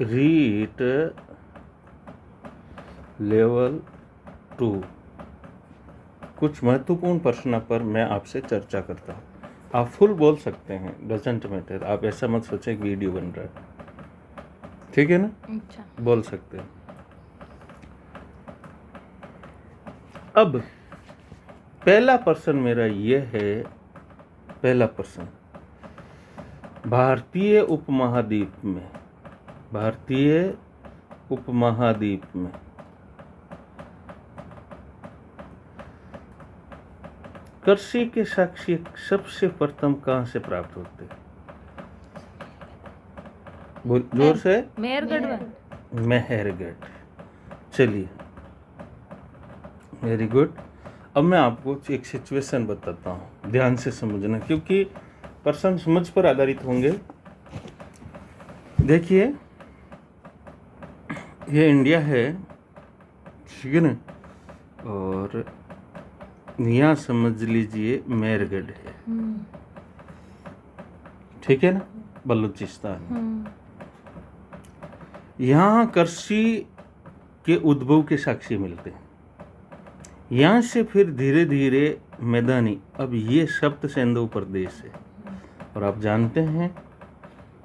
REET level 2 कुछ महत्वपूर्ण प्रश्नों पर मैं आपसे चर्चा करता हूँ। आप फुल बोल सकते हैं, डजंट मैटर। आप ऐसा मत सोचें कि वीडियो बन रहा है, ठीक है ना? अच्छा, बोल सकते हैं। अब पहला प्रश्न मेरा ये है, पहला प्रश्न, भारतीय उपमहाद्वीप में कृषि के साक्ष्य सबसे प्रथम कहाँ से प्राप्त होते हैं? जोर से। मेहरगढ़ में। मेहरगढ़। चलिए, वेरी गुड। अब मैं आपको एक सिचुएशन बताता हूँ, ध्यान से समझना, क्योंकि प्रश्न समझ पर आधारित होंगे। देखिए, ये इंडिया है, ठीक है ना? और यहाँ समझ लीजिए मेहरगढ़ है, ठीक है ना? बलूचिस्तान। यहाँ कृषि के उद्भव के साक्ष्य मिलते हैं। यहाँ से फिर धीरे धीरे मैदानी, अब ये सप्त सिंधु प्रदेश है, और आप जानते हैं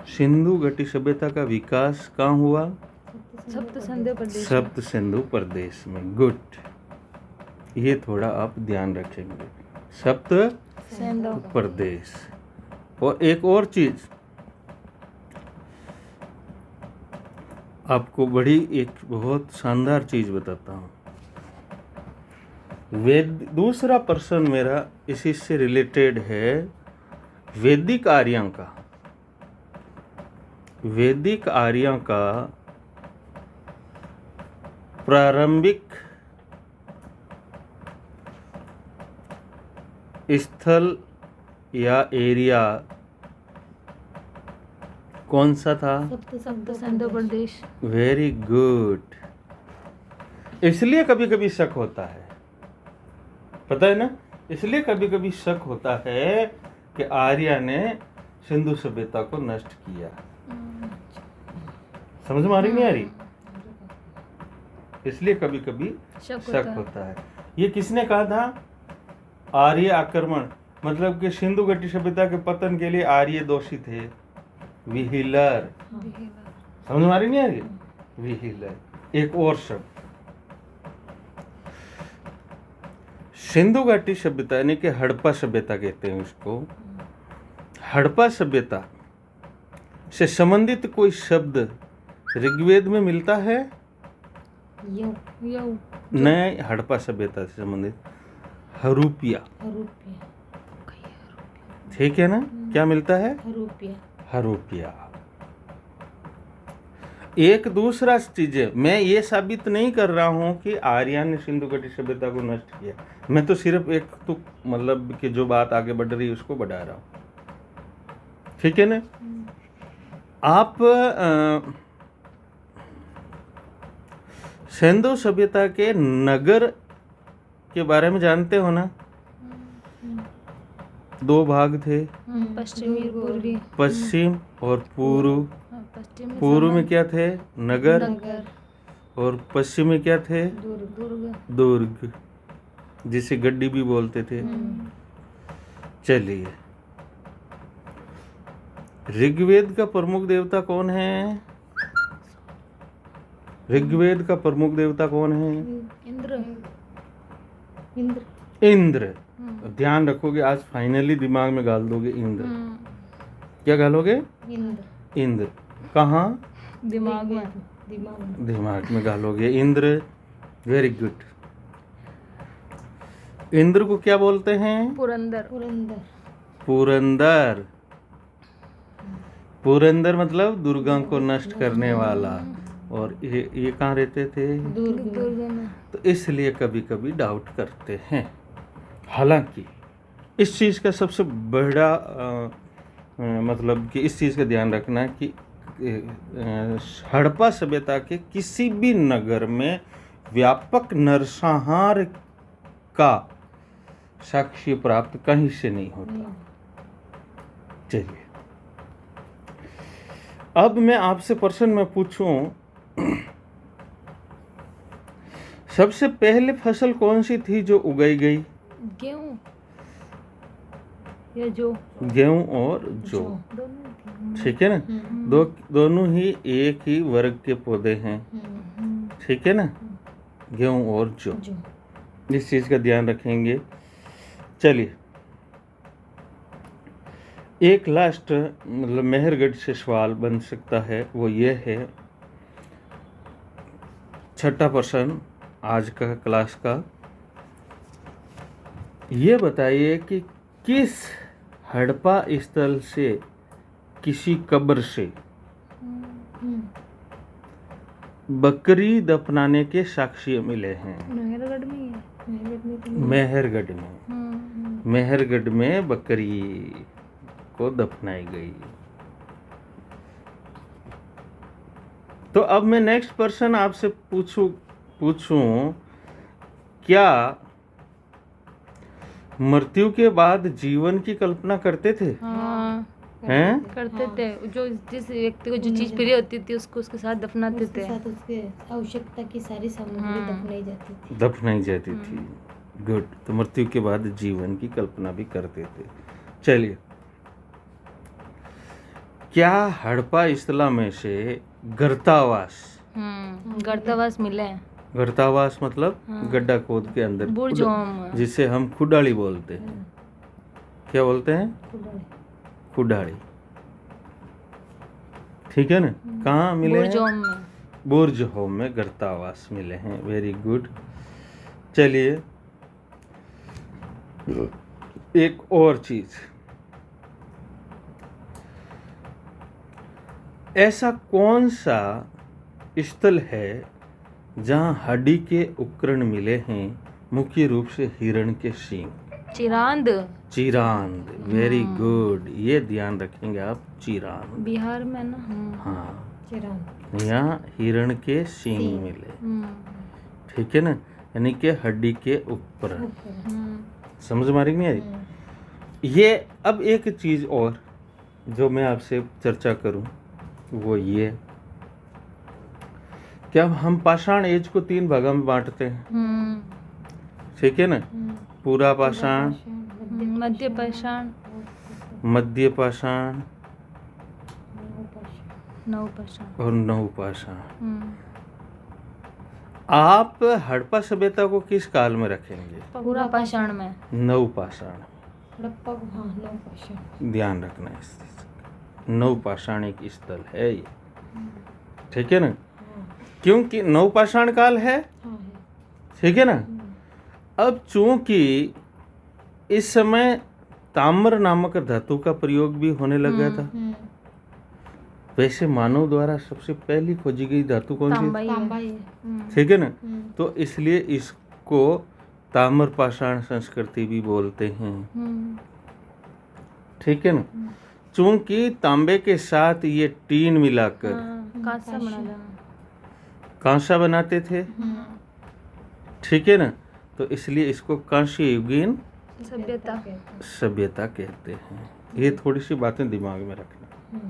सिंधु घटी सभ्यता का विकास कहाँ हुआ? सप्त सिंधु प्रदेश में। गुड, ये थोड़ा आप ध्यान रखेंगे, सप्त सिंधु प्रदेश। और एक और चीज आपको, बड़ी एक बहुत शानदार चीज बताता हूँ। दूसरा प्रश्न मेरा इसी से रिलेटेड है, वैदिक आर्यों का प्रारंभिक स्थल या एरिया कौन सा था? सप्त सिंधु प्रदेश। Very good. इसलिए कभी कभी शक होता है, पता है ना? इसलिए कभी कभी शक होता है कि आर्य ने सिंधु सभ्यता को नष्ट किया। समझ में आ रही नहीं आ रही? इसलिए कभी कभी शक होता है। ये किसने कहा था? आर्य आक्रमण, मतलब कि सिंधु घटी सभ्यता के पतन के लिए आर्य दोषी थे। व्हीलर। समझ में आ रही नहीं आ रही? व्हीलर। एक और शब्द, सिंधु घाटी सभ्यता यानी कि हड़प्पा सभ्यता कहते हैं उसको। हड़प्पा सभ्यता से संबंधित कोई शब्द ऋग्वेद में मिलता है? नहीं, हड़प्पा सभ्यता से संबंधित हरूपिया, ठीक है ना? क्या मिलता है? हरूपिया। एक दूसरा चीज है, मैं ये साबित नहीं कर रहा हूं कि आर्य ने सिंधु घटी सभ्यता को नष्ट किया। मैं तो सिर्फ एक तो मतलब कि जो बात आगे बढ़ रही है उसको बढ़ा रहा हूं, ठीक है ना? आप सिंधु सभ्यता के नगर के बारे में जानते हो ना? दो भाग थे, पश्चिम और पूर्व। पूर्व में क्या थे? नगर। और पश्चिम में क्या थे? दुर्ग, जिसे गड्डी भी बोलते थे। चलिए, ऋग्वेद का प्रमुख देवता कौन है? ऋग्वेद का प्रमुख देवता कौन है? इंद्र। ध्यान रखोगे, आज फाइनली दिमाग में गाल दोगे इंद्र। क्या गालोगे? इंद्र। कहाँ? दिमाग में गालोगे इंद्र। Very good. इंद्र को क्या बोलते हैं? पुरंदर मतलब दुर्गा को नष्ट करने वाला। और ये कहाँ रहते थे? दुर्ग में। तो इसलिए कभी कभी डाउट करते हैं। हालांकि इस चीज़ का सबसे बड़ा मतलब कि इस चीज़ का ध्यान रखना है कि हड़प्पा सभ्यता के किसी भी नगर में व्यापक नरसंहार का साक्ष्य प्राप्त कहीं से नहीं होता। चलिए, अब मैं आपसे प्रश्न में पूछूं, सबसे पहले फसल कौन सी थी जो उगाई गई? गेहूं या जो गेहूं और जौ। दोनों थी। ठीक है ना? दोनों ही एक ही वर्ग के पौधे हैं। ठीक है ना? गेहूं और जौ, इस चीज का ध्यान रखेंगे। चलिए, एक लास्ट मतलब मेहरगढ़ से सवाल बन सकता है, वो ये है, छठा प्रश्न आज का क्लास का। ये बताइए कि किस हड़प्पा स्थल से किसी कब्र से बकरी दफनाने के साक्ष्य मिले हैं? मेहरगढ़ में ही है। मेहरगढ़ में। मेहरगढ़ में बकरी को दफनाई गई। तो अब मैं नेक्स्ट प्रश्न आपसे पूछूं, क्या मृत्यु के बाद जीवन की कल्पना करते थे? हाँ, हैं? करते थे। जो जिस व्यक्ति को जो चीज प्रिय होती थी उसको उसके साथ दफनाते उसके थे। साथ उसके आवश्यकता की सारी सामग्री दफनाई जाती थी। दफनाई जाती थी। गुड। तो मृत्यु के बाद जीवन की कल्पना भी करते थे। चलिए, क्या हड़प्पा स्थल में से गर्तावास, गर्तावास मिले हैं। गर्तावास मतलब गड्ढा खोद के अंदर, बुर्जोम। जिसे हम खुडाली बोलते हैं। क्या बोलते हैं? खुडाली। ठीक है ना? कहाँ मिले हैं? बुर्जोम में। बुर्ज होम में गर्तावास मिले हैं। Very good. चलिए, एक और चीज, ऐसा कौन सा स्थल है जहां हड्डी के उपकरण मिले हैं, मुख्य रूप से हिरण के सींग? चिरांद। चिरांद। वेरी गुड, ये ध्यान रखेंगे आप। चिरांद, बिहार में ना। हाँ, यहाँ हिरण के सींग मिले। ठीक है ना? यानी कि हड्डी के उपकरण। समझ में आ रही कि नहीं आ रही? ये अब एक चीज और जो मैं आपसे चर्चा करूं, वो ये, क्या हम पाषाण एज को 3 भागों में बांटते हैं? ठीक है ना? पूरा पाषाण, मध्य पाषाण, मध्य पाषाण नव पाषाण और नव पाषाण। आप हड़प्पा सभ्यता को किस काल में रखेंगे? पूरा पाषाण में। नव पाषाण। हड़प्पा को, हाँ, नव पाषाण। ध्यान रखना है इस चीज का। नव पाषाण एक स्थल है ये। ठीक है ना? क्योंकि नव पाषाण काल है। ठीक है ना? अब चूंकि इस समय ताम्र नामक धातु का प्रयोग भी होने लगा था। वैसे मानव द्वारा सबसे पहली खोजी गई धातु कौन सी? तांबा ही है। ठीक है ना? तो इसलिए इसको ताम्र पाषाण संस्कृति भी बोलते हैं। ठीक है ना? चूंकि तांबे के साथ ये टीन मिलाकर कांसा बना जाना। कांसा बनाते थे। ठीक है ना? तो इसलिए इसको कांस्य युगीन सभ्यता कहते हैं। ये थोड़ी सी बातें दिमाग में रखना।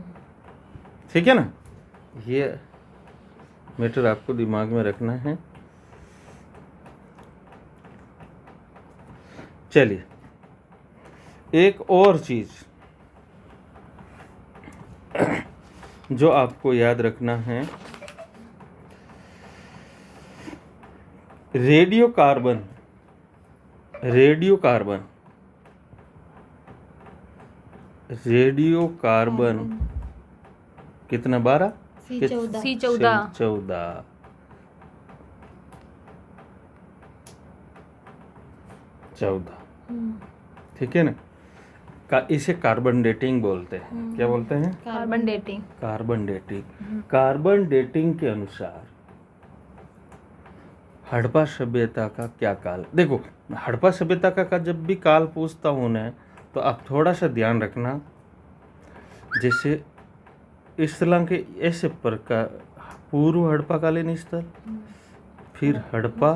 ठीक है ना? ये मैटर आपको दिमाग में रखना है। चलिए, एक और चीज जो आपको याद रखना है, radio carbon. Radio carbon, radio carbon कितना? 12? C14। 14। ठीक है ना? इसे कार्बन डेटिंग बोलते हैं। क्या बोलते हैं? Carbon dating. Carbon dating. Carbon dating के अनुसार हड़प्पा सभ्यता का क्या काल? देखो, हड़प्पा सभ्यता का जब भी काल पूछता हूं ना, तो आप थोड़ा सा ध्यान रखना। जैसे इस तरह के ऐसे प्रकार, पूर्व हड़प्पाकालीन स्थल, फिर हड़प्पा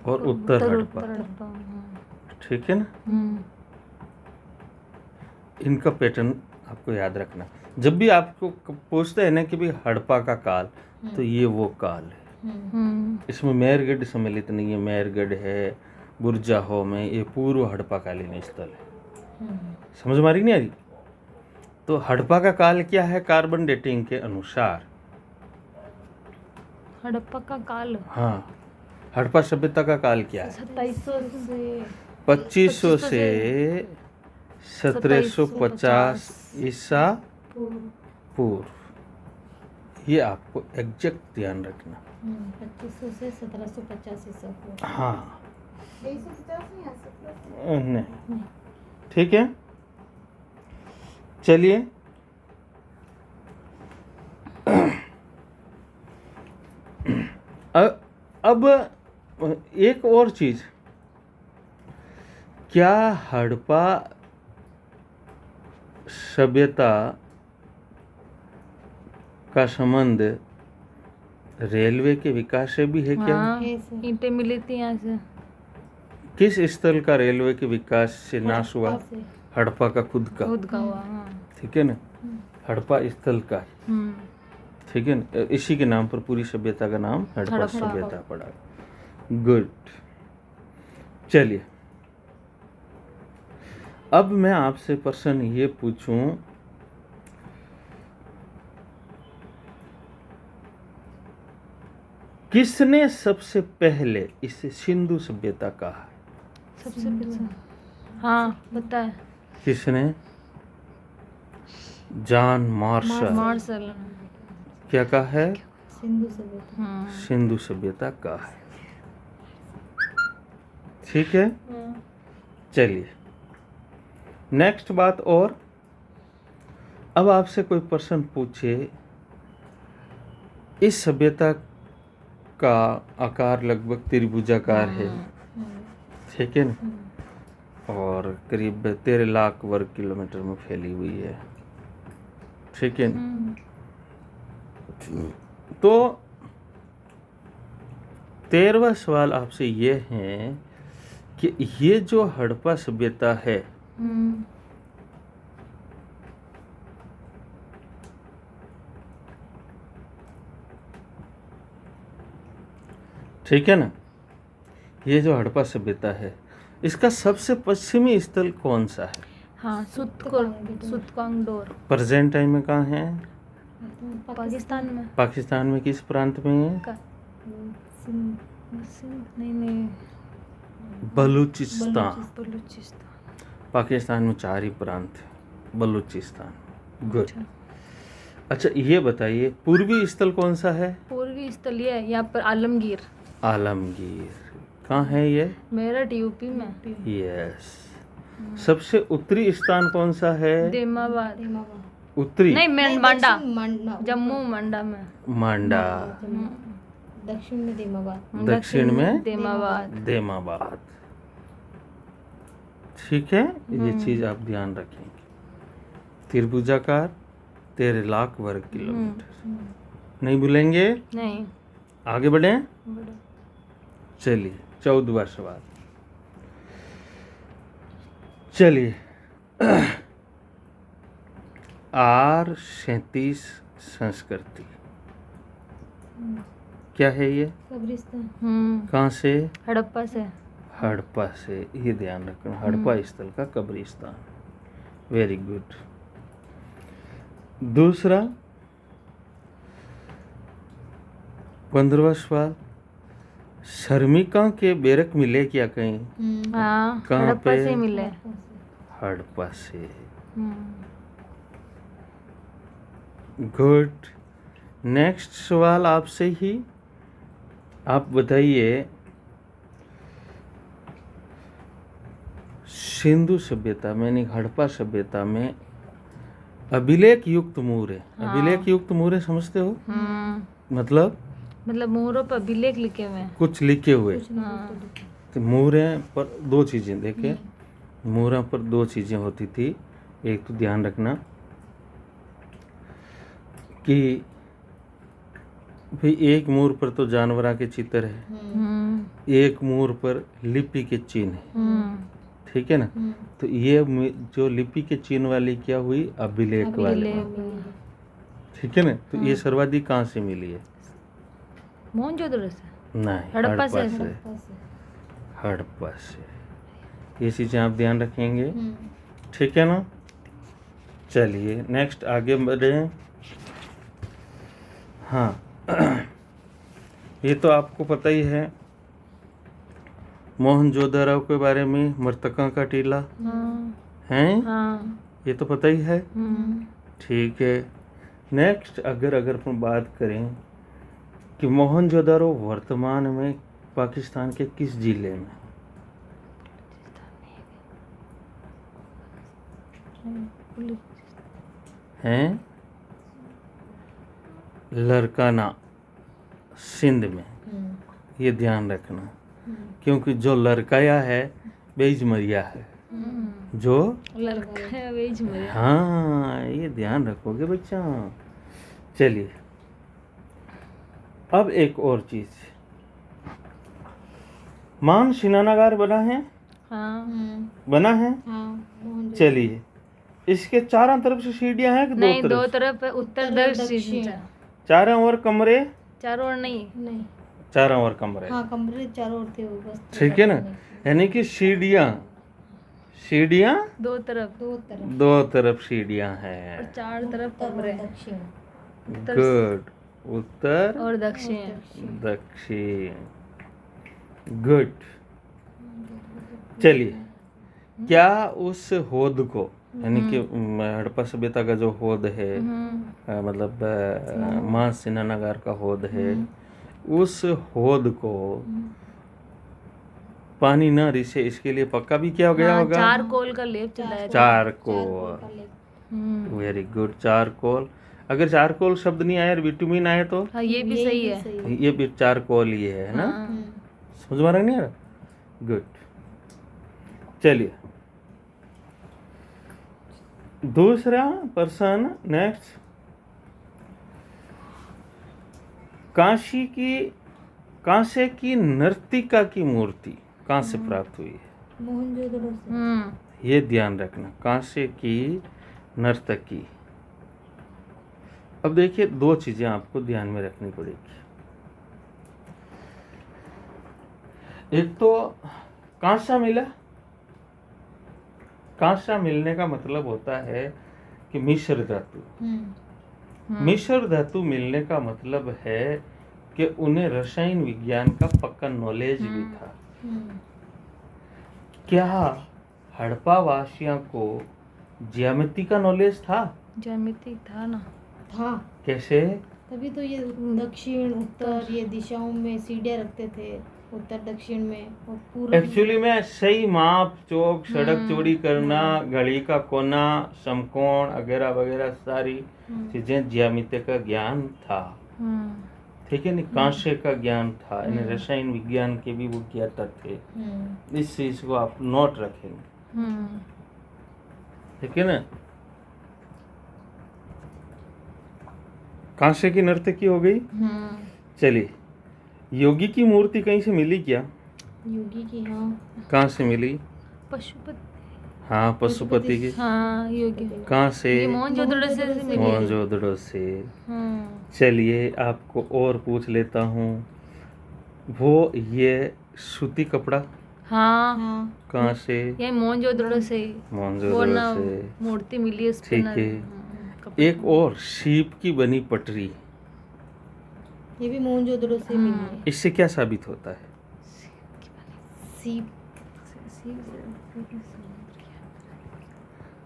और उत्तर हड़प्पा। ठीक है ना? इनका पैटर्न आपको याद रखना। जब भी आपको पूछते हैं ना कि भाई हड़प्पा का काल, तो ये वो काल है। इसमें मेहरगढ़ सम्मिलित नहीं है। मेहरगढ़ है, बुरजाहो में, ये पूर्व हड़प्पाकालीन स्थल है। समझ में आ रही नहीं आ रही? तो हड़प्पा का काल क्या है कार्बन डेटिंग के अनुसार? हड़प्पा का काल हाँ, हड़प्पा सभ्यता का काल क्या है? 2700 से 2500 से 1750 ईसा पूर्व। ये आपको एग्जैक्ट ध्यान रखना। 2500 से 1750 ईसा पूर्व। हाँ 2350 नहीं आ सकता। नहीं, ठीक है। चलिए अब एक और चीज, क्या हड़प्पा सभ्यता का संबंध रेलवे के विकास से भी है क्या? हाँ, है सर। ईंटें मिली थी यहाँ से। किस स्थल का रेलवे के विकास से नाश हुआ? हड़प्पा से। हड़प्पा का खुद का, खुद का हुआ। हाँ। ठीक है ना? हड़प्पा स्थल का, हम्म। ठीक है ना? इसी के नाम पर पूरी सभ्यता का नाम हड़प्पा हड़प्पा। सभ्यता पड़ा। गुड। चलिए अब मैं आपसे प्रश्न ये पूछूं, किसने सबसे पहले इसे सिंधु सभ्यता कहा? सबसे पहले हाँ पता है, किसने? John Marshall. मार्शल। क्या कहा है? सिंधु सभ्यता। हाँ। सिंधु सभ्यता का है। ठीक है, चलिए नेक्स्ट बात। और अब आपसे कोई प्रश्न पूछे, इस सभ्यता का आकार लगभग त्रिभुजाकार है, ठीक है ना? और करीब 13 लाख वर्ग किलोमीटर में फैली हुई है, ठीक है ना? तो 13वां सवाल आपसे ये है कि ये जो हड़प्पा सभ्यता है, ठीक है ना? ये जो हड़प्पा सभ्यता है, इसका सबसे पश्चिमी स्थल कौन सा है? हाँ सुतकांगडोर। प्रेजेंट टाइम में कहाँ है? पाकिस्तान में। पाकिस्तान में किस प्रांत में है? नहीं बलूचिस्तान। बलूचिस्तान। पाकिस्तान में 4 ही प्रांत है। बलूचिस्तान। गुड। अच्छा ये बताइए, पूर्वी स्थल कौन सा है? पूर्वी स्थल ये है यहाँ पर आलमगीर। आलमगीर कहाँ है ये? मेरठ यूपी में। यस। सबसे उत्तरी स्थान कौन सा है? देमाबाद। उत्तरी नहीं मांडा, मांडा। जम्मू मांडा में। मांडा। दक्षिण में देमाबाद। दक्षिण में देमाबाद। देमाबाद। ठीक है, ये चीज आप ध्यान रखेंगे। त्रिभुजाकार, 13 लाख वर्ग किलोमीटर। नहीं भूलेंगे? नहीं। आगे बढ़े। बड़ा। चलिए 14वां सवाल। चलिए R37 संस्कृति क्या है ये? कब्रिस्तान। कहाँ से? हड़प्पा से। हड़प्पा से। ये ध्यान रखना, हड़प्पा स्थल का कब्रिस्तान। Very good. दूसरा 15वां सवाल, शर्मिका के बेरक मिले क्या कहीं? हाँ कहाँ हड़प्पा पे? से मिले। हड़प्पा से। गुड। नेक्स्ट सवाल आपसे ही, आप बताइए, सिंधु सभ्यता में यानी हड़प्पा सभ्यता में अभिलेख युक्त मूर है। हाँ। अभिलेख युक्त मूर है, समझते हो? मतलब मोहरों पर अभिलेख लिखे हुए हैं। कुछ लिखे हुए। हाँ। तो मूरें पर 2 चीजें, देखे मूरों पर 2 चीजें होती थी। एक तो ध्यान रखना कि भाई एक मूर पर तो जानवरा के चित्र है, एक मूर पर लिपि के चिन्ह है, ठीक है ना। तो ये जो लिपि के चिन्ह वाली क्या हुई, अभिलेख वाली, ठीक है ना। तो ये सर्वाधिक कहाँ से मिली है? मोहनजोदड़ो से, नहीं, हड़प्पा से। हड़प्पा से। ये चीज़ें आप ध्यान रखेंगे, ठीक है ना। चलिए नेक्स्ट आगे बढ़े। हाँ ये तो आपको पता ही है मोहनजोदड़ो के बारे में, मृतकों का टीला है, ये तो पता ही है, ठीक है। नेक्स्ट अगर अपन बात करें कि मोहनजोदड़ो वर्तमान में पाकिस्तान के किस जिले में हैं? लरकाना, सिंध में। ये ध्यान रखना, क्योंकि जो लड़काया है बेजमरिया है, जो लड़का है बेजमरिया। हाँ ये ध्यान रखोगे बच्चा। चलिए अब एक और चीज, मान स्नानागार बना है, बना है। चलिए इसके चारों तरफ से सीढ़ियां हैं कि नहीं, दो दो तरफ? तरफ है, उत्तर दक्षिण। चारों ओर कमरे, चारों ओर नहीं, चारों ओर कमरे, हाँ कमरे चारों ओर थे बस। ठीक है ना। यानी कि सीढ़ियां दो तरफ, दो तरफ सीढ़ियां हैं, और चार तरफ कमरे, दक्षिण। गुड। उत्तर और दक्षिण। दक्षिण, गुड। चलिए क्या उस होद को, यानी कि हड़प्पा सभ्यता का जो होद है, मतलब मां स्नानागार का होद है, उस होद को पानी न रिसे इसके लिए पक्का भी किया गया होगा? चारकोल का लेप चलाया था। Charcoal, very good. चारकोल, अगर चारकोल शब्द नहीं आया, विटामिन आए तो हाँ, ये भी सही है। ये भी चारकोल ही है ना। समझ में आ रहा नहीं आ रहा? गुड। चलिए दूसरा प्रश्न नेक्स्ट, कांसे की नर्तिका की मूर्ति कहाँ से प्राप्त हुई है? मोहनजोदड़ो से। ये ध्यान रखना, कांसे की नर्तकी। अब देखिए दो चीजें आपको ध्यान में रखनी पड़ेगी। एक तो कांसा मिला, कांसा मिलने का मतलब होता है कि मिश्र धातु। मिश्र धातु मिलने का मतलब है कि उन्हें रसायन विज्ञान का पक्का नॉलेज भी था। क्या हड़प्पा वासियों को ज्यामिति का नॉलेज था? ज्यामिति था ना। था। कैसे? तभी तो ये दक्षिण उत्तर ये दिशाओं में सीढ़ियाँ रखते थे, उत्तर दक्षिण में और पूर्व। एक्चुअली में सही माप, चौक, सड़क चौड़ी करना, घड़ी का कोना, समकोण वगैरह वगैरह सारी चीजें ज्यामिति का ज्ञान था, ठीक है। नहीं, कांसे का ज्ञान था, यानी रसायन विज्ञान के भी वो ज्ञाता थे। इस चीज को आप नोट रखेंगे, ठीक है ना। कांसे की नर्तकी हो गई। चलिए योगी की मूर्ति कहीं से मिली क्या? योगी की, हाँ। कहाँ से मिली? पशुपति। हाँ पशुपति की। हाँ योगी। कहाँ से? ये मोहनजोदड़ो से मिली है। मोहनजोदड़ो से। चलिए आपको और पूछ लेता हूँ, वो ये सूती कपड़ा हाँ कहाँ से? ये मोहनजोदड़ो से। मोहनजोदड़ो से मूर्ति मिली है, ठीक है। एक और सीप की बनी पटरी, ये भी मोहनजोदड़ो से मिली है। इससे क्या साबित होता है? सीप।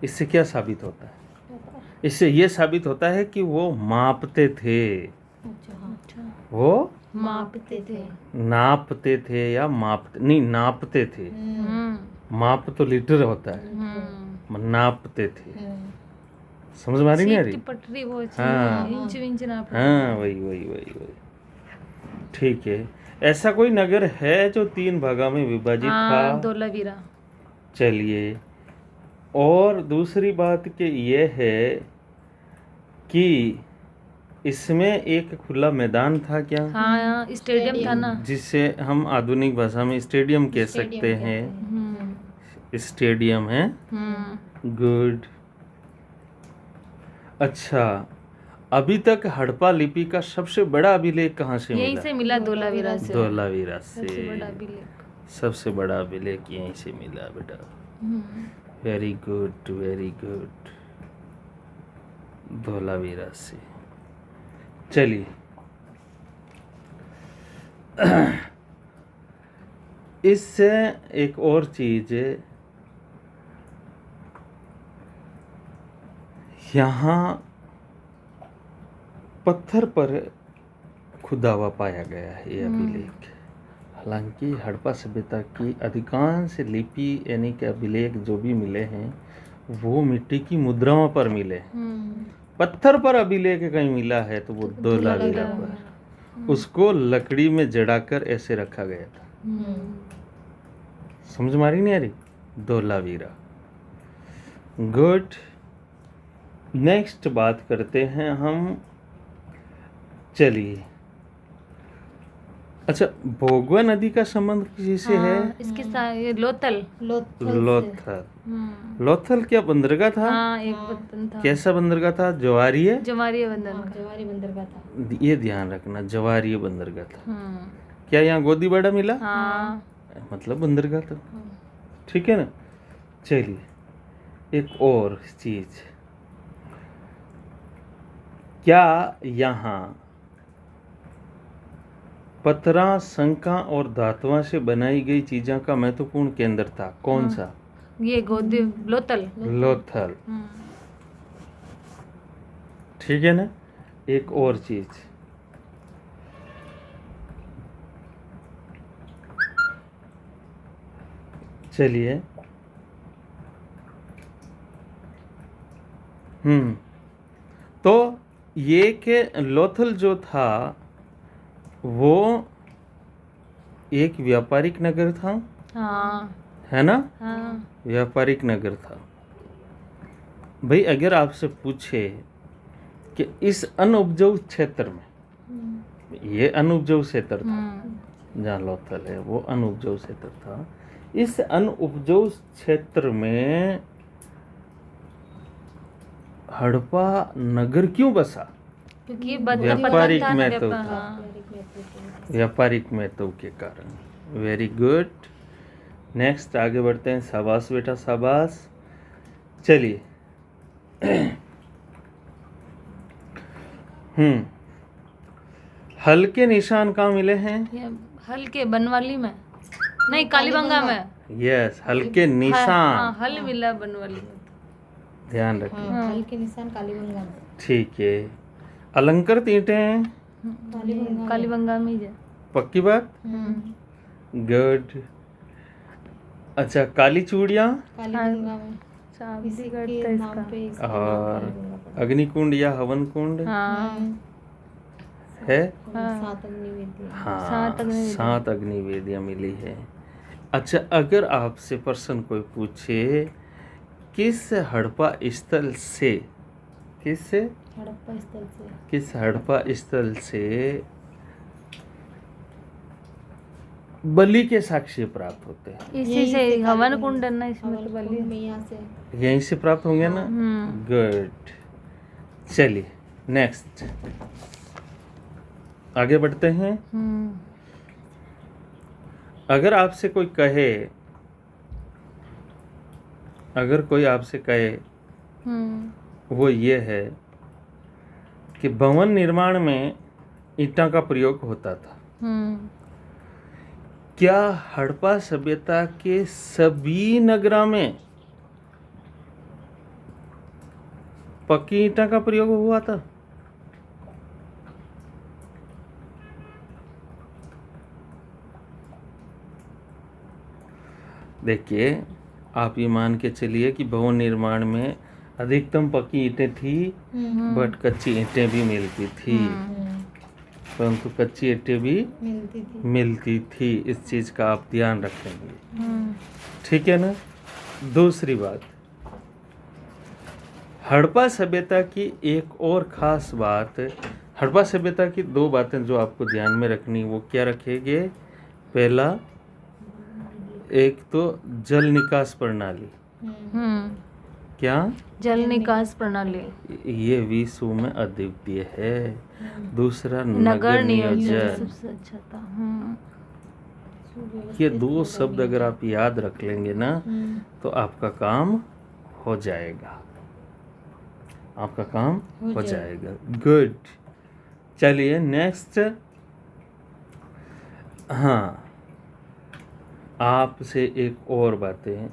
इससे क्या साबित होता है? इससे ये साबित होता है कि वो मापते थे। अच्छा हाँ। वो मापते थे। नापते थे या मापते नहीं, नापते थे। माप तो लीटर होता है, नापते थे। समझ में आ रही नहीं आ रही? पटरी वो हाँ इंच विंच नाप। हाँ वही ठीक है। ऐसा कोई नगर है जो 3 भागों में विभाजित था? धोलावीरा। चलिए और दूसरी बात कि ये है कि इसमें एक खुला मैदान था क्या? हाँ स्टेडियम था ना, जिसे हम आधुनिक भाषा में स्टेडियम कह सकते हैं। स्टेडियम है। गुड। अच्छा, अभी तक हड़प्पा लिपि का सबसे बड़ा अभिलेख कहाँ से यहीं मिला? से मिला, धोलावीरा से। धोलावीरा सबसे से बड़ा अभिलेख। सबसे बड़ा अभिलेख यहीं से मिला बेटा। Very good, very good. Dholavira से। चलिए, इससे एक और चीज, यहाँ पत्थर पर खुदा हुआ पाया गया है ये अभिलेख। हालांकि हड़प्पा सभ्यता की अधिकांश लिपि यानी कि अभिलेख जो भी मिले हैं वो मिट्टी की मुद्राओं पर मिले हैं। पत्थर पर अभिलेख कहीं मिला है तो वो धोलावीरा पर, उसको लकड़ी में जड़ाकर ऐसे रखा गया था। समझ मारी नहीं आ रही? धोलावीरा। गुड। नेक्स्ट बात करते हैं हम। चलिए, अच्छा, भोगवा नदी का संबंध किसी है? इसके साथ ये लोथल। लोथल। लोथल क्या बंदरगाह था? हाँ, एक बंदर था। कैसा बंदरगाह था? जवारीय? जवारीय बंदर का। जवारी बंदरगाह था। ये ध्यान रखना, जवारीय बंदरगाह था। क्या यहाँ गोदीबाड़ा मिला? हाँ। मतलब बंदरगाह था। ठीक है ना? चलिए, एक और चीज, क्या यहाँ पत्थरा, शंखा और धातुओं से बनाई गई चीजों का महत्वपूर्ण केंद्र था? कौन सा? ये गोदी लोथल। लोथल। ठीक है ना? एक और चीज, चलिए, तो ये के लोथल जो था वो एक व्यापारिक नगर था। हाँ। है ना? हाँ। व्यापारिक नगर था। भाई, अगर आपसे पूछे कि इस अनउपजाऊ क्षेत्र में, ये अनउपजाऊ क्षेत्र था जहाँ लोथल है, वो अनउपजाऊ क्षेत्र था, इस अनउपजाऊ क्षेत्र में हड़प्पा नगर क्यों बसा? क्योंकि व्यापारिक पता था महत्व ना, था। हाँ। व्यापारिक महत्व के कारण। Very good. नेक्स्ट आगे बढ़ते हैं। शाबाश बेटा, शाबाश। चलिए, हल्के निशान कहाँ मिले हैं? ये हल्के बनवाली में, नहीं कालीबंगा में। यस, हल्के निशान। हाँ, हल मिला बनवाली में। ध्यान रखना। हल्के निशान कालीबंगा में। ठीक है। अलंकृत ईंटें हैं? कालीबंगा में ही है। पक्की बात? गुड। अच्छा, काली चूड़ियाँ? कालीबंगा में। इसी के नाम पे इसका नाम और कालीबंगा पड़ा। अग्निकुंड या हवन कुंड है? 7 अग्निवेदियाँ। हाँ, 7 अग्निवेदियाँ मिली है। अच्छा, अगर आपसे प्रश्न कोई पूछे किस हड़प्पा स्थल से, किस हड़प्पा स्थल से बलि के साक्ष्य प्राप्त होते हैं? इसी से हवन कुंड है ना, इसमें तो बलि में यहीं से प्राप्त होंगे ना? गुड। चलिए, नेक्स्ट आगे बढ़ते हैं। अगर आपसे कोई कहे, अगर कोई आपसे कहे वो ये है कि भवन निर्माण में ईंटा का प्रयोग होता था, क्या हड़प्पा सभ्यता के सभी नगरों में पक्की ईंटा का प्रयोग हुआ था? देखिए, आप ये मान के चलिए कि भवन निर्माण में अधिकतम पक्की ईंटें थी, बट कच्ची ईंटें भी मिलती थी, परंतु कच्ची ईंटें भी मिलती थी। इस चीज का आप ध्यान रखेंगे। ठीक है ना? दूसरी बात, हड़प्पा सभ्यता की एक और खास बात, हड़प्पा सभ्यता की 2 बातें जो आपको ध्यान में रखनी, वो क्या रखेंगे? पहला, एक तो जल निकास प्रणाली, क्या जल निकास प्रणाली, ये विश्व में अद्वितीय है। दूसरा नगर नगर नियोजन नियोजन। सबसे अच्छा था। ये दो शब्द अगर आप याद रख लेंगे ना तो आपका काम हो जाएगा, आपका काम हो जाएगा। गुड। चलिए नेक्स्ट। हाँ, आपसे एक और बातें,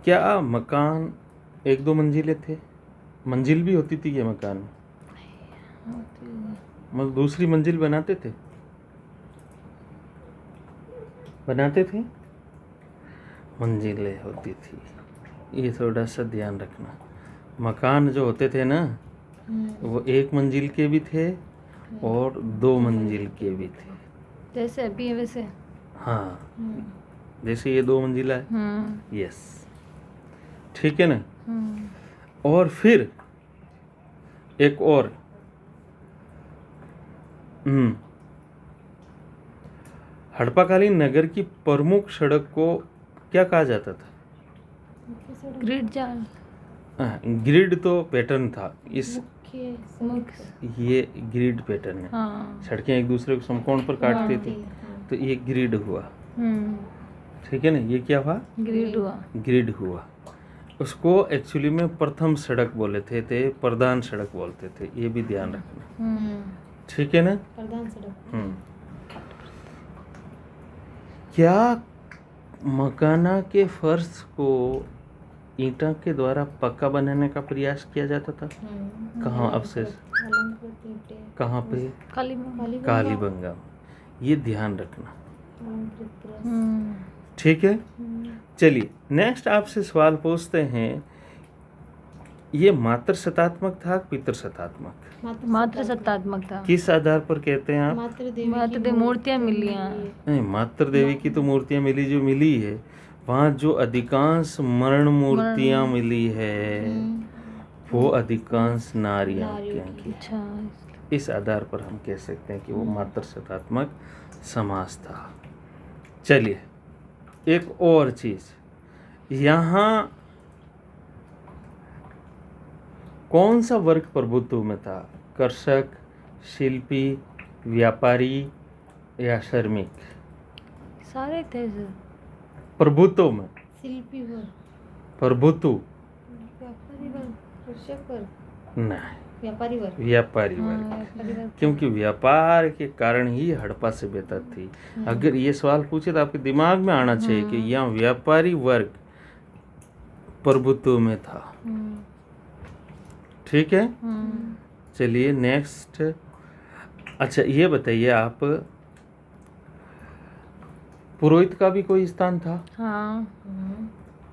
क्या मकान एक दो मंजिले थे? मंजिल भी होती थी ये मकान में? मतलब दूसरी मंजिल बनाते थे? बनाते थे, मंजिलें होती थी। ये थोड़ा सा ध्यान रखना। मकान जो होते थे ना वो एक मंजिल के भी थे और दो मंजिल के भी थे। जैसे अभी है वैसे। हाँ, जैसे ये दो मंजिला है। यस, ठीक है ना। और फिर एक और, हड़प्पाकालीन नगर की प्रमुख सड़क को क्या कहा जाता था? ग्रिड जाल, ग्रिड तो पैटर्न था, इस मुख्य ये ग्रिड पैटर्न है। हाँ। सड़कें एक दूसरे को समकोण पर काटती थी, तो ये ग्रिड हुआ। ठीक है ना, ये क्या हुआ? ग्रिड हुआ। ग्रिड हुआ। उसको एक्चुअली में प्रथम सड़क बोले थे, प्रधान सड़क बोलते थे, ये भी ध्यान रखना। ठीक है ना। प्रधान सड़क। क्या मकाना के फर्श को ईंटा के द्वारा पक्का बनाने का प्रयास किया जाता था? कहाँ अवशेष, कहाँ पे? कालीबंगा। ये ध्यान रखना, ठीक है। चलिए नेक्स्ट आपसे सवाल पूछते हैं, ये मात्र सतात्मक था पितृ सतात्मक? मात्र सत्तात्मक था। किस आधार पर कहते हैं आप? मात्र मात्र देवी मूर्तियां मिली हैं। नहीं, मात्र देवी की तो मूर्तियां मिली, जो मिली है वहाँ जो अधिकांश मरण मूर्तियां मिली है वो अधिकांश नारियों की। अच्छा, इस आधार पर हम कह सकते हैं कि वो मात्र सतात्मक समास था। चलिए एक और चीज, यहाँ कौन सा वर्ग प्रभुत्व में था? कृषक, शिल्पी, व्यापारी या श्रमिक? सारे थे सर। प्रभुत्व में, शिल्पी वर्ग, प्रभुत्व व्यापारी वर्ग, कृषक वर्ग, नहीं, व्यापारी वर्ग। व्यापारी वर्ग। क्योंकि व्यापार के कारण ही हड़प्पा सभ्यता थी। अगर ये सवाल पूछे तो आपके दिमाग में आना चाहिए कि यहाँ व्यापारी वर्ग प्रभुत्व में था। ठीक है। चलिए नेक्स्ट। अच्छा ये बताइए आप, पुरोहित का भी कोई स्थान था? हाँ।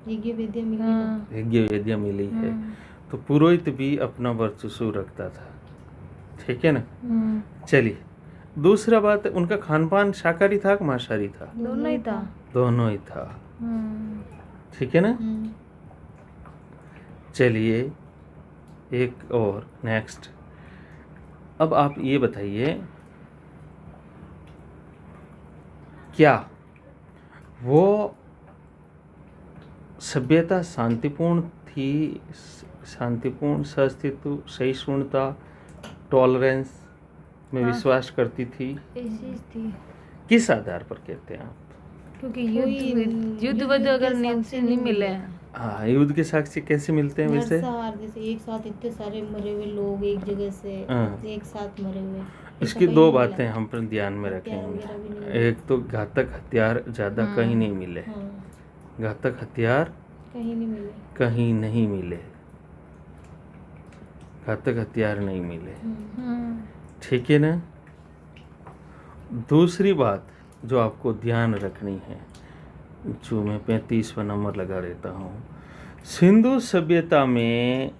यज्ञ वेद्य मिली ना। यज्ञ वेद्य मिली है, तो पुरोहित भी अपना वर्चस्व रखता था। ठीक है ना। चलिए दूसरा बात, उनका खान पान शाकाहारी था कि मांसाहारी था? दोनों ही था। दोनों ही था। ठीक है ना। चलिए एक और नेक्स्ट। अब आप ये बताइए, क्या वो सभ्यता शांतिपूर्ण थी? शांतिपूर्ण, सस्तित्व, सहिष्णुता, टॉलरेंस में विश्वास करती थी? ऐसी थी। किस आधार पर कहते हैं आप? क्योंकि युद्ध अगर नहीं मिले। हाँ, युद्ध के साक्ष्य कैसे मिलते हैं वैसे? नरसंहार, जैसे एक साथ इतने सारे मरे हुए लोग एक जगह से एक साथ मरे हुए। इसकी दो बातें हम पर ध्यान में रखेंगे। एक तो घातक हथियार ज्यादा कहीं नहीं मिले। घातक हथियार कहीं नहीं मिले, कहीं नहीं मिले, घातक हथियार नहीं मिले। ठीक है ना। दूसरी बात जो आपको ध्यान रखनी है, जो मैं 35वां नंबर लगा देता हूँ, सिंधु सभ्यता में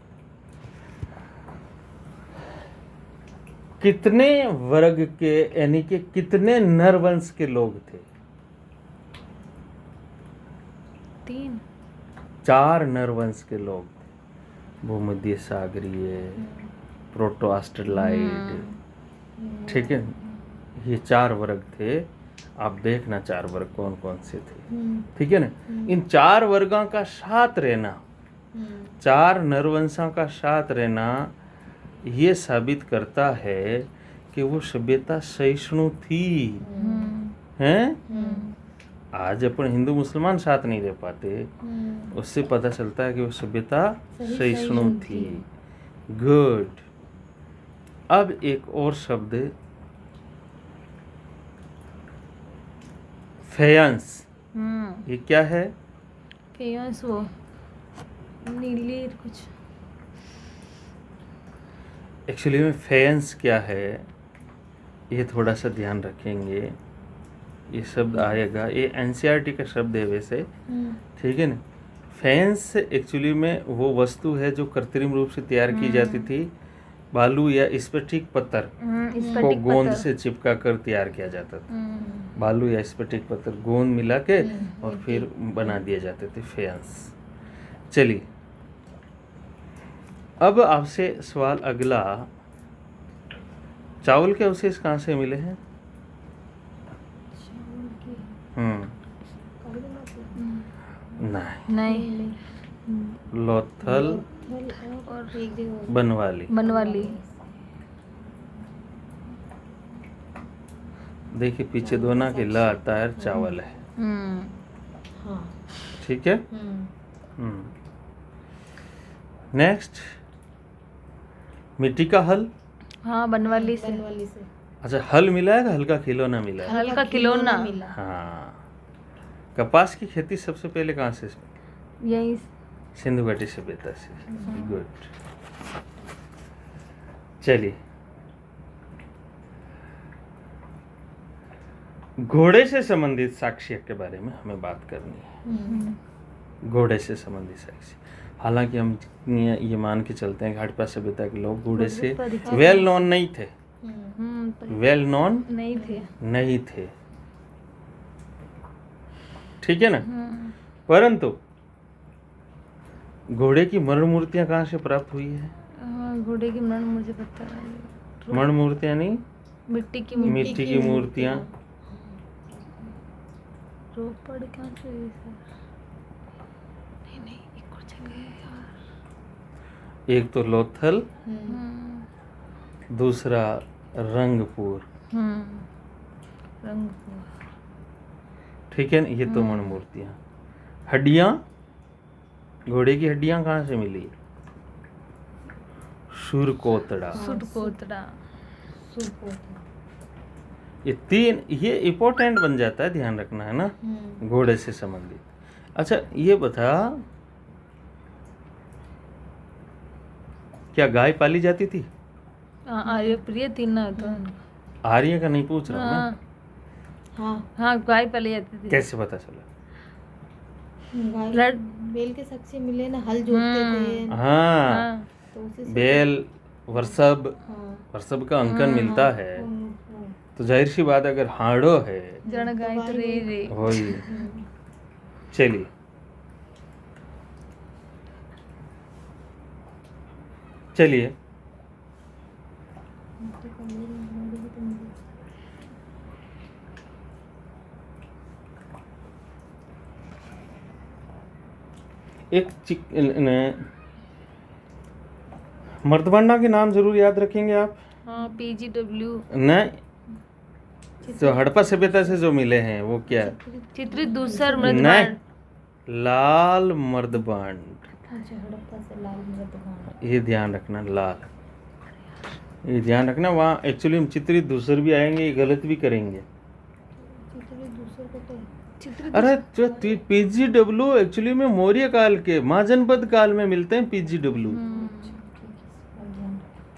कितने वर्ग के, यानी कि कितने नरवंश के लोग थे? 3। 4 नरवंश के लोग थे। भूमध्य सागरीय, प्रोटो ऑस्ट्रेलाइड, ठीक है, ये 4 वर्ग थे आप देखना 4 वर्ग कौन कौन से थे, हम्म, ठीक है ना। इन 4 वर्गों का साथ रहना, हम्म, 4 नरवंशों का साथ रहना, ये साबित करता है कि वो सभ्यता सहिष्णु थी, हैं। हम्म, आज अपन हिंदू मुसलमान साथ नहीं रह पाते, उससे पता चलता है कि वो सभ्यता सहिष्णु थी। गुड। अब एक और शब्द, फेयंस, ये क्या है? फेयंस वो नीली कुछ। एक्चुअली में फेयंस क्या है, ये थोड़ा सा ध्यान रखेंगे। ये शब्द आएगा, ये एनसीईआरटी का शब्द है वैसे, ठीक है ना। फेयंस एक्चुअली में वो वस्तु है जो कृत्रिम रूप से तैयार की जाती थी, बालू या स्फटिक पत्थर को गोंद से चिपका कर तैयार किया जाता था। बालू या स्फटिक पत्थर गोंद मिला के और फिर बना दिए जाते थे फेयंस। चलिए, अब आपसे सवाल अगला, चावल के अवशेष कहाँ से मिले हैं? नहीं, नहीं, लोथल और एक जगह और। बनवाली। बनवाली। देखिए पीछे दोना के ला आता है, चावल है, हाँ। ठीक है। नेक्स्ट, मिट्टी का हल। हाँ, बनवाली से। बनवाली से। अच्छा, हल मिला है कि हल्का खिलौना मिला है? हल्का खिलौना मिला। हाँ। कपास की खेती सबसे पहले कहाँ से? यही। सिंधु घाटी सभ्यता से। गुड। चलिए, घोड़े से संबंधित साक्ष्य के बारे में हमें बात करनी है। घोड़े से संबंधित साक्ष्य, हालांकि हम ये मान के चलते हैं कि हड़प्पा सभ्यता के लोग घोड़े से वेल नॉन नहीं थे, वेल नॉन नहीं थे, ठीक है ना। परंतु घोड़े की मरण मूर्तियां कहाँ से प्राप्त हुई है? घोड़े की मरण मुझे पता है। मरण मूर्तियां नहीं, मिट्टी की मिट्टी की मूर्तियां। रोपड़ कहाँ से हुई सर? नहीं, एक और जगह है यार। एक तो लोथल, दूसरा रंगपुर, रंगपुर, ठीक है ना। ये तो मण मूर्तियां। हड्डियां, घोड़े की हड्डियां कहाँ से मिली? सुरकोतड़ा। ये 3, ये इम्पोर्टेंट बन जाता है, ध्यान रखना है ना, घोड़े से संबंधित। अच्छा, ये बता, क्या गाय पाली जाती थी? आर्य प्रिय थी ना, तो आर्य का नहीं पूछ रहा हूं मैं। हाँ, गाय पाली जाती थी। कैसे पता चला? गाय बैल के साक्ष्य मिले ना, हल जोतते थे। हाँ, तो उसी से बैल, वर्षभ, हाँ। वर्षभ का अंकन मिलता है, तो जाहिर सी बात अगर हाड़ो है जड़ गाय तो रे वही। चलिए, चलिए, एक मर्दबांडा के नाम जरूर याद रखेंगे आप। हाँ, PGW। नहीं, जो हड़प्पा सभ्यता से जो मिले हैं वो क्या? चित्रित दूसर नहीं, मृदबांड। लाल मर्दबांड। अच्छा, हड़प्पा से लाल मृदबांड। ये ध्यान रखना, लाल, ये ध्यान रखना। वहाँ एक्चुअली हम चित्रित दूसर भी आएंगे, ये गलत भी करेंगे। चित्रित दूसर को तो अरे जो PGW एक्चुअली में मौर्य काल के, महाजनपद काल में मिलते हैं PGW,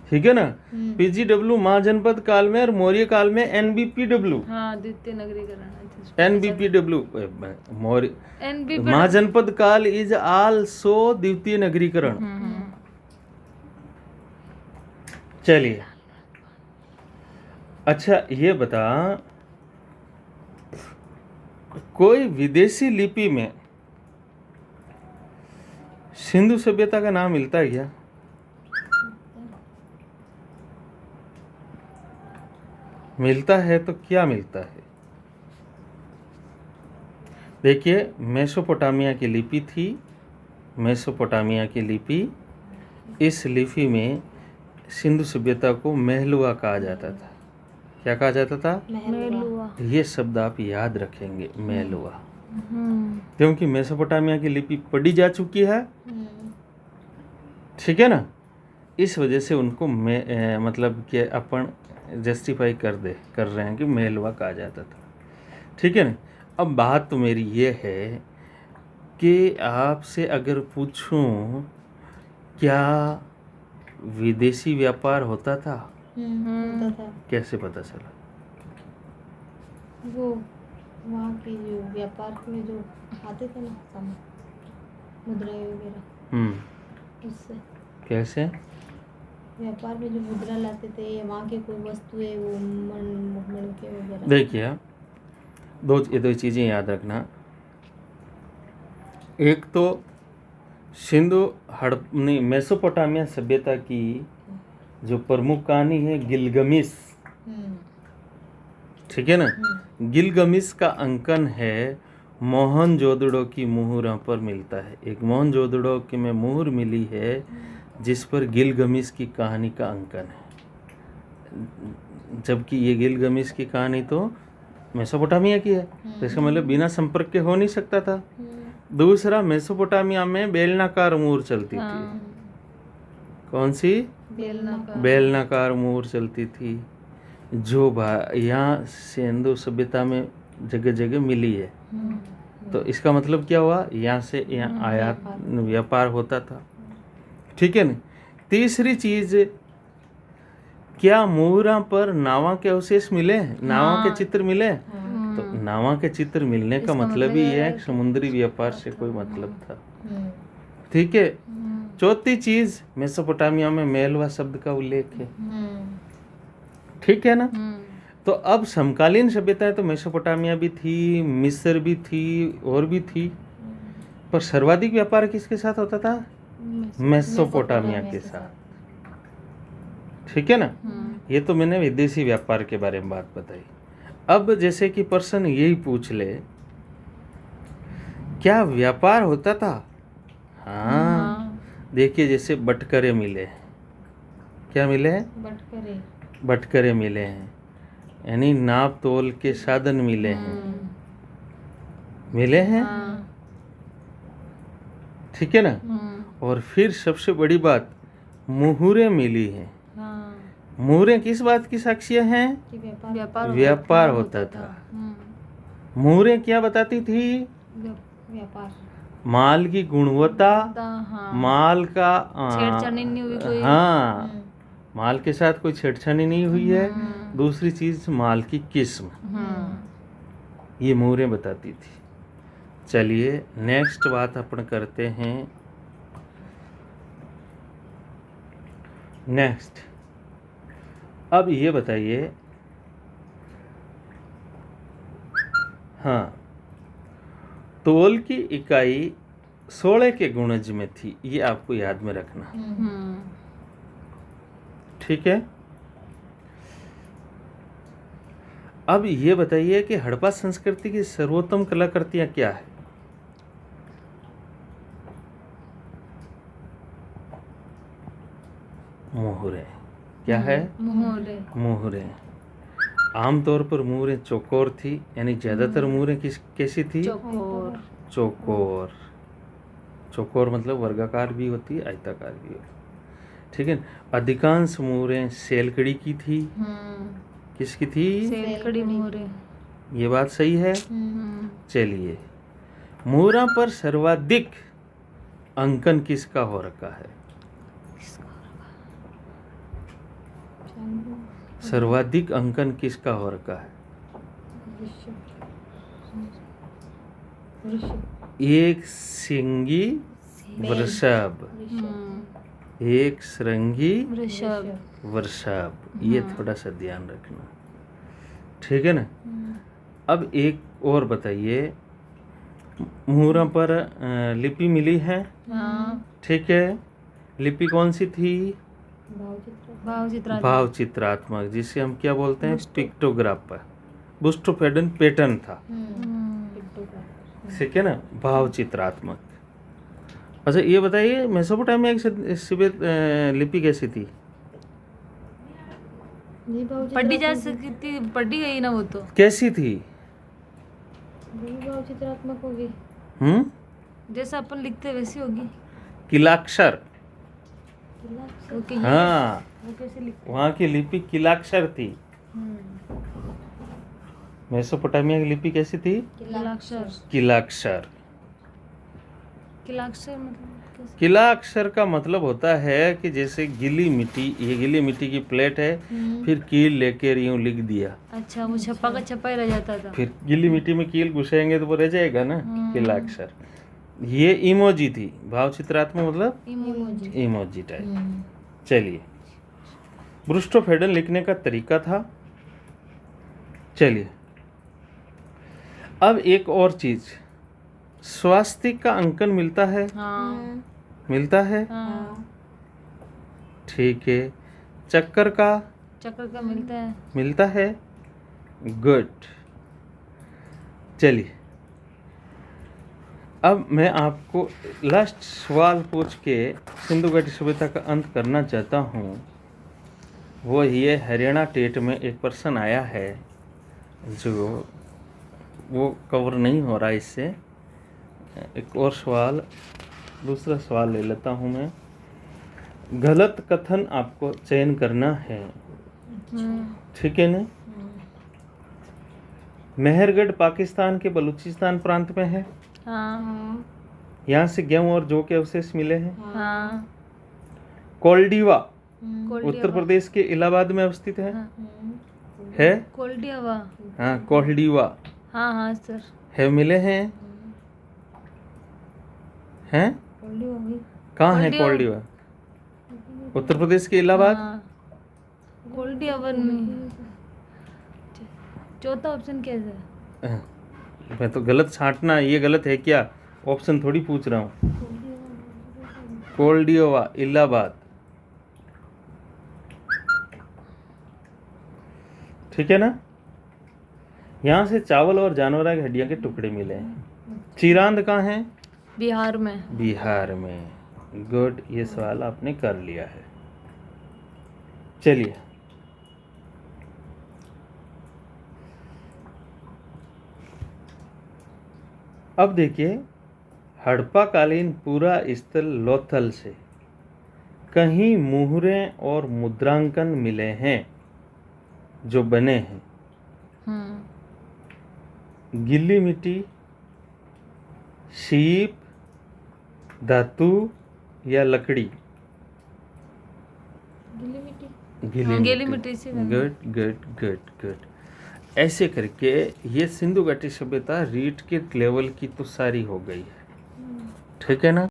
ठीक है ना। PGW महाजनपद काल में और मौर्य काल में NBPW। हाँ, द्वितीय नगरीकरण। NBPW मौर्य महाजनपद काल इज आल्सो द्वितीय नगरीकरण। चलिए, अच्छा ये बता, कोई विदेशी लिपि में सिंधु सभ्यता का नाम मिलता है क्या? मिलता है तो क्या मिलता है? देखिए मेसोपोटामिया की लिपि थी, मेसोपोटामिया की लिपि, इस लिपि में सिंधु सभ्यता को मेहलुआ कहा जाता था। क्या कहा जाता था? मेलुआ। ये शब्द आप याद रखेंगे, मेहलुआ, क्योंकि मेसोपोटामिया की लिपि पढ़ी जा चुकी है, ठीक है ना, इस वजह से उनको मतलब कि अपन जस्टिफाई कर रहे हैं कि मेलुआ कहा जाता था, ठीक है ना। अब बात तो मेरी ये है कि आपसे अगर पूछूं क्या विदेशी व्यापार होता था, होता था। कैसे पता चला? वो वहाँ के जो व्यापार में जो आते थे ना सामान, मुद्राएं वगैरह, उससे कैसे? व्यापार में जो मुद्रा लाते थे या वहाँ के कोई वस्तु है वो मणके वगैरह। देखिए दो चीज़ें याद रखना। एक तो मेसोपोटामिया सभ्यता की जो प्रमुख कहानी है गिलगमिश, ठीक है ना, गिलगमिश का अंकन है मोहनजोदड़ो की मुहरों पर मिलता है। एक मोहनजोदड़ो की में मुहर मिली है जिस पर गिलगमिश की कहानी का अंकन है, जबकि ये गिलगमिश की कहानी तो मेसोपोटामिया की है, तो इसका मतलब बिना संपर्क के हो नहीं सकता था। दूसरा, मेसोपोटामिया में बेलनाकार मुहर चलती थी। कौन सी? बेलनाकार मुहर चलती थी, जो यहाँ सिंधु सभ्यता में जगह जगह मिली है। तो इसका मतलब क्या हुआ? यहाँ से यहाँ आयात व्यापार होता था, ठीक है ना। तीसरी चीज, क्या मुहरा पर नावा के अवशेष मिले, नावा के चित्र मिले? तो नावा के चित्र मिलने का मतलब ही यह है समुद्री व्यापार से कोई मतलब था, ठीक है। चौथी चीज, मेसोपोटामिया में मेलुआ शब्द का उल्लेख है, ठीक है ना। तो अब समकालीन सभ्यताएं तो मेसोपोटामिया भी थी, मिस्र भी थी और भी थी, पर सर्वाधिक व्यापार किसके साथ होता था? मेसोपोटामिया के साथ, ठीक है ना। ये तो मैंने विदेशी व्यापार के बारे में बात बताई। अब जैसे कि पर्सन यही पूछ ले क्या व्यापार होता था? हाँ, देखिए जैसे बटकरे मिले, क्या मिले हैं? बटकरे मिले हैं, यानी नाप तोल के साधन मिले हैं, मिले हैं, ठीक है ना। और फिर सबसे बड़ी बात, मुहरें मिली हैं। मुहरें किस बात की साक्ष्य हैं? व्यापार होता था। मुहरें क्या बताती थी? व्यापार, माल की गुणवत्ता, माल का छेड़छाड़ी नहीं हुई कोई। हाँ, माल के साथ कोई छेड़छाड़ी नहीं हुई है। दूसरी चीज, माल की किस्म, ये मुहरें बताती थी। चलिए नेक्स्ट बात अपन करते हैं। नेक्स्ट, अब ये बताइए, हाँ, तोल की इकाई 16 के गुणज में थी, ये आपको याद में रखना, ठीक है। अब ये बताइए कि हड़प्पा संस्कृति की सर्वोत्तम कलाकृतियां क्या है? मोहरें। क्या है? मोहरें। आमतौर पर मोहरें चौकोर थी, यानी ज्यादातर मोहरें कैसी थी? चौकोर। चौकोर मतलब वर्गाकार भी होती है, आयताकार भी होती है, ठीक है। अधिकांश मोहरें सेलकड़ी की थी। किसकी थी? सेलकड़ी मोहरें। ये बात सही है। चलिए, मोहरा पर सर्वाधिक अंकन किसका हो रखा है? सर्वाधिक अंकन किसका हो रखा है? एक सिंगी वृषभ, एक श्रृंगी वृषभ, ये थोड़ा सा ध्यान रखना, ठीक है ना। अब एक और बताइए, मुहरा पर लिपि मिली है, ठीक है। लिपि कौन सी थी? भाव चित्रात्मक, जिसे हम क्या बोलते हैं? पिक्टोग्राफ, बुस्टोफेडन पैटर्न था, ठीक है ना, भाव चित्रात्मक। अच्छा ये बताइए, मेसोपोटामिया की लिपि कैसी थी? ये भाव पढ़ी जा सकती, पढ़ी गई ना वो तो। कैसी थी? भाव चित्रात्मक होगी। जैसा अपन लिखते वैसी होगी। किलाक्षर। ओके, हाँ, वो कैसे लिखते? वहाँ की लिपि किलाक्षर थी। मेसोपोटामिया की लिपि कैसी थी? किलाक्षर। किलाक्षर। किलाक्षर मतलब कैसे? किलाक्षर का मतलब होता है कि जैसे गीली मिट्टी, ये गीली मिट्टी की प्लेट है, फिर कील लेकर यूं लिख दिया, अच्छा, वो छपा का छपा ही रह जाता था। फिर गीली मिट्टी में कील घुसेंगे तो वो रह जाएगा ना, किलाक्षर। ये इमोजी थी, भाव चित्रात्मक मतलब इमोजी। Emoji type. चलिए, ब्रूस्टोफेडन लिखने का तरीका था। चलिए, अब एक और चीज, स्वास्तिक का अंकन मिलता है? हाँ मिलता है, हाँ, ठीक है। चक्कर का चक्र का मिलता है। मिलता है, गुड। चलिए, अब मैं आपको लास्ट सवाल पूछ के सिंधु घाटी सभ्यता का अंत करना चाहता हूँ। वो ये हरियाणा टेट में एक पर्सन आया है जो वो कवर नहीं हो रहा इससे। एक और सवाल, दूसरा सवाल ले लेता हूँ मैं। गलत कथन आपको चयन करना है, ठीक है ना? मेहरगढ़ पाकिस्तान के बलूचिस्तान प्रांत में है। हाँ यहाँ से गेहूं और जौ के अवशेष मिले हैं। हाँ, कोल्डीवा कोल्डी उत्तर हवा। प्रदेश के इलाहाबाद में अवस्थित है। हाँ, है, कोल्डी हवा। हाँ, कोल्डीवा हाँ हाँ सर। है, मिले हैं। हैं, कोल्डी होगी। कहाँ है कोल्डीवा। कोल्डीवा? उत्तर प्रदेश के इलाहाबाद। हाँ, कोल्डी हवा नहीं। चौथा ऑप्शन क्या है? हाँ, मैं तो गलत छांटना, ये गलत है क्या? ऑप्शन थोड़ी पूछ रहा हूँ। कोल्डीवा, इलाहाबाद, ठीक है ना? यहाँ से चावल और जानवरों की हड्डियां के टुकड़े मिले हैं। चिरांद कहाँ है? बिहार में। बिहार में। गुड, ये सवाल आपने कर लिया है। चलिए, अब देखिए, हड़प्पा कालीन पूरा स्थल लोथल से कहीं मुहरे और मुद्रांकन मिले हैं जो बने हैं। गिल्ली मिट्टी, शीप, धातु या लकड़ी? गीली मिट्टी। गीली मिट्टी से बने। Good good good good. ऐसे करके ये सिंधु घाटी सभ्यता रीट के लेवल की तो सारी हो गई है, ठीक है ना?